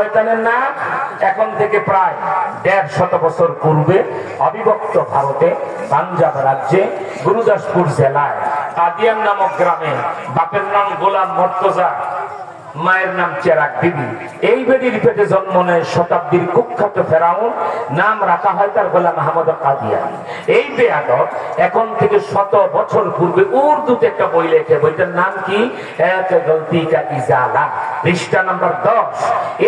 শয়তানের নাম এখন থেকে প্রায় ১৫০ বছর পূর্বে অবিভক্ত ভারতে পাঞ্জাব রাজ্যে গুরুদাসপুর জেলায় কাদিয়ান নামক গ্রামে বাপের নাম গোলাম মর্তজা, মায়ের নাম চেরাক বিবি। এই বেদির পেটে জন্ম নেয় শতাব্দীর কুখ্যাত ফেরাউন, নাম রাখা হয় তার গোলাম আহমদ কাদিয়ানী। এই বেয়াদব এখন থেকে ১০০ বছর পূর্বে উর্দুতে একটা বই লেখে, বইটার নাম কি? এক গলতি কা ইজালা, পৃষ্ঠা নাম্বার ১০।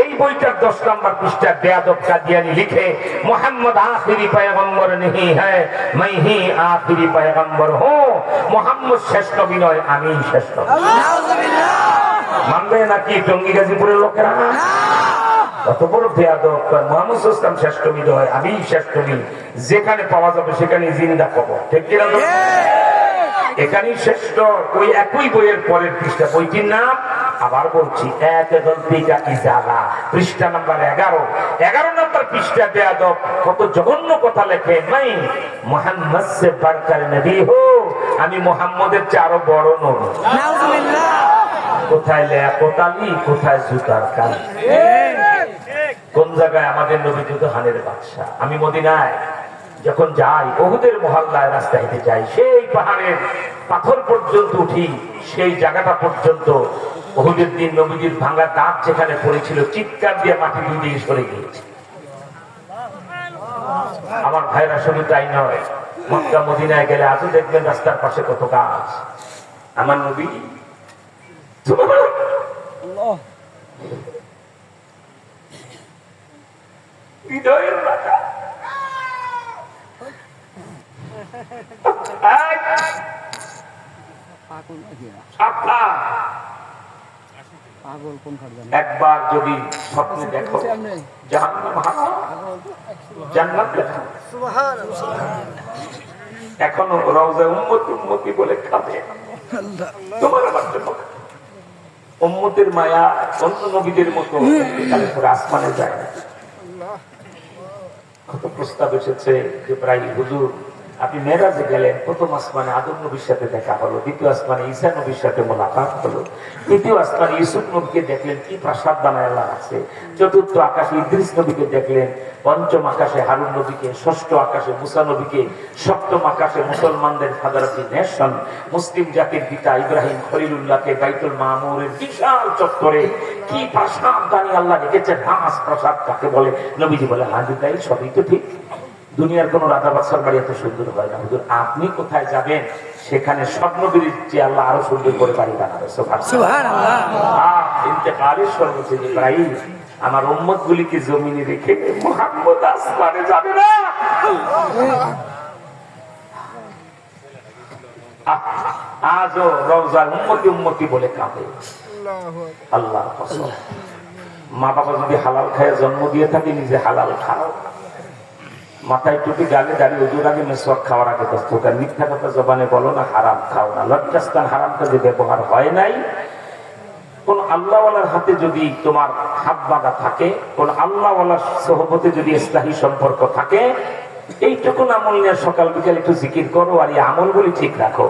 এই বইটার ১০ নাম্বার পৃষ্ঠা বেয়াদব কাদিয়ানী লিখে, মোহাম্মদ আখিরি পয়গম্বর নেহি হ্যায়, मैं ही आखिरी पैगंबर हूं। মোহাম্মদ শেষ নবী নয়, আমি শেষ নবী। মানবে নাকি টঙ্গী গাজীপুরের লোকেরা? কত বড় বেয়াদব! মোহাম্মদ ইসলাম শেষ নবী নয়, আমি শেষ নবী। যেখানে পাওয়া যাবে সেখানে জিন্দা পাবো, ঠিক কিনা? এখানেই শ্রেষ্ঠ। ওই একই বইয়ের পরের পৃষ্ঠা, বইটির নাম আবার বলছি, এক গলতি কা ইজালা, পৃষ্ঠা নাম্বার ১১। ১১ নাম্বার পৃষ্ঠা বেয়াদব কত জঘন্য কথা লেখে, নাই মুহাম্মদ সে বাড়কার নবী হো, আমি মুহাম্মদের চেয়ে আরো বড় নবী। নাউজুবিল্লাহ। কোথায় লেয়াকতালি, কোথায় জুতার কালি? কোন জায়গায় আমাদের নবী যুদ্ধ হানের বাদশা। আমি মদিনায় যখন যাই, ওহুদের মহল্লায় রাস্তা হেঁটে যাই, সেই পাহাড়ের পাথর পর্যন্ত উঠি, সেই জায়গাটা পর্যন্ত ওহুদের দিন নবীজির ভাঙা দাঁত যেখানে পড়েছিল, চিৎকার দিয়ে মাটি দুই দিকে সরে গিয়েছে। আমার ভাইরা, শুধু তাই নয়, মক্কা মদিনায় গেলে আজও দেখবেন রাস্তার পাশে কত গাছ। আমার নবী হৃদয়ের রাজা, একবার যদি স্বপ্নে দেখো জাহান্নাম হারাম, জান্নাত লেখা, এখনো রওজা উম্মতি উম্মতি বলে কাঁদে। তোমার আমার জন্য উম্মতের মায়া অন্য নবীদের মতো আসমানে যায় না। কত প্রস্তাব এসেছে যে প্রায় হুজুর আপনি মেরাজে গেলেন, প্রথম আসমানে আদম নবীর সাথে দেখা হলো, দ্বিতীয় আসমানে ঈসা নবীর সাথে মোলাকাত হলো, তৃতীয় আসমানে ইউসুফ নবীকে দেখলেন, কি প্রাসাদ বানায় আল্লাহ আছে, চতুর্থ আকাশে ইদ্রিস নবীকে দেখলেন, পঞ্চম আকাশে হারুন নবীকে, ষষ্ঠ আকাশে মুসা নবীকে, সপ্তম আকাশে মুসলমানদের ফাদারতি নেশন মুসলিম জাতির পিতা ইব্রাহিম খলিলুল্লাহকে বাইতুল মামুরের বিশাল চত্বরে কি প্রাসাদ বানিয়ে আল্লাহ রেখেছেন। হাস প্রাসাদ কাকে বলে? নবীজি বলে, হাজি তাই, সবই তো ঠিক। দুনিয়ার কোন রাজা বাদশার বাড়ি এত সুন্দর হয় না হুজুর। আপনি কোথায় যাবেন, সেখানে স্বপ্নবীর চেয়ে আল্লাহ আরো সুন্দর করে বাড়ি বানাবে। ইন্তেকালের সর্বোচ্চ ইব্রাহিম আমার উম্মত গুলিকে জমিনে রেখে মুহাম্মদ আসমানে যাবে না। আজও রওজা উম্মতি উম্মতি বলে কাঁদে। আল্লাহর কসম, মা বাবা যদি হালাল খায় জন্ম দিয়ে থাকে, নিজে হালাল খাও। মাথায় টুপি, গালে দাঁড়িয়ে, ওজুর আগে মেসওয়াক খাওয়ার আগে দস্তকার, মিথ্যা কথা জবানে বলো না, হারাম খাও না। লজ্জাস্থান হারাম কাজে ব্যবহার হয় নাই। কোন আল্লাহওয়ালার হাতে যদি তোমার হাত বাঁধা থাকে, কোন আল্লাহওয়ালার সহবতে যদি ইসলাহী সম্পর্ক থাকে, এইটুকুন আমল নিয়ে সকাল বিকাল একটু জিকির করো, আর এই আমলগুলি ঠিক রাখো।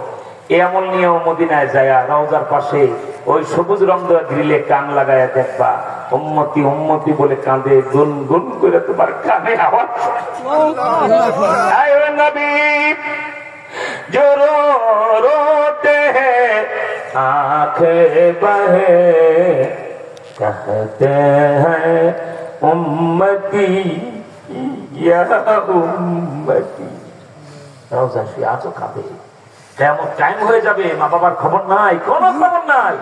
এই আমল নিয়েও মদিনায় যায়, রওজার পাশে ওই সবুজ রং দেওয়া গ্রিলে কান লাগায় দেখবা উম্মতি উম্মতি বলে কাঁদে, গুন গুন করে তোমার কানে আওয়াজ। আয় নবী जो रो रोते हैं आंखें बहे, कहते हैं उम्मती या उम्मती। রওজা শুয়ে আছো, কাঁদে। কেমন টাইম হয়ে যাবে, মা বাবার খবর নাই, কোন খবর নাই।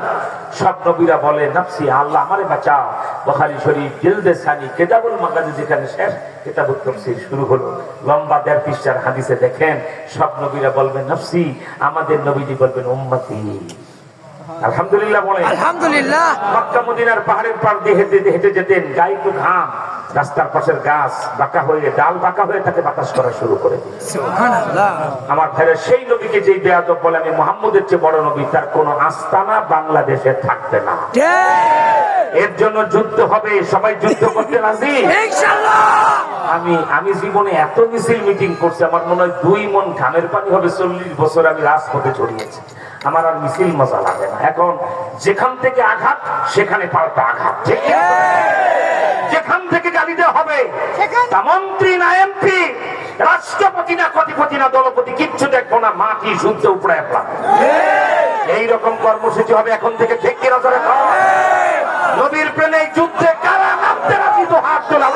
সব নবীরা বলে নফসি, আল্লাহ আমারে বাঁচাও। বুখারী শরীফ জিলদে সানি কিতাবুল মাগাজি যেখানে শেষ, কিতাবুত তাফসীর শুরু হলো, লম্বা ১.৫ পৃষ্ঠার হাদিসে দেখেন সব নবীরা বলবেন নফসি, আমাদের নবীজি বলবেন উম্মতি। আলহামদুলিল্লাহ বলেন আলহামদুলিল্লাহ। মক্কা মদিনার পাহাড়ের পার দিয়ে হেঁটে হেঁটে যেতেন, গায়ে তো ঘাম, রাস্তার পাশের গাছ বাঁকা হয়ে, ডাল বাঁকা হয়ে তাকে বাতাস করা শুরু করে দিল। সুবহানাল্লাহ। আমার ভাইরা, সেই নবীকে যেই বেয়াদব বলে আমি মুহাম্মদের চেয়ে বড় নবী, তার কোন আস্তানা বাংলাদেশে থাকবে না। এর জন্য যুদ্ধ হবে, সবাই যুদ্ধ করতে রাজি ইনশাআল্লাহ। আমি জীবনে এত মিছিল মিটিং করছি, আমার মনে হয় 2 মণ ঘামের পানি হবে 40 বছর আমি রাজপথে ছড়িয়েছি। আমার আর মিছিল মজা লাগে না। এখন যেখান থেকে আঘাত সেখানে পাল্টা আঘাত, ঠিক না? যেখান থেকে গালি দেওয়া হবে তা মন্ত্রী না এমপি, রাষ্ট্রপতি না কোটিপতি না দলপতি, কিচ্ছু দেখবো না, মাটি শুনতে উপরে এইরকম কর্মসূচি হবে এখন থেকে, ঠিক কিনা? নবীর প্রেমে যুদ্ধে কারা নামতে রাজি? তো হাত তোলা।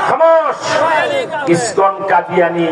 খামোশ। ইসকন কাদিয়ানি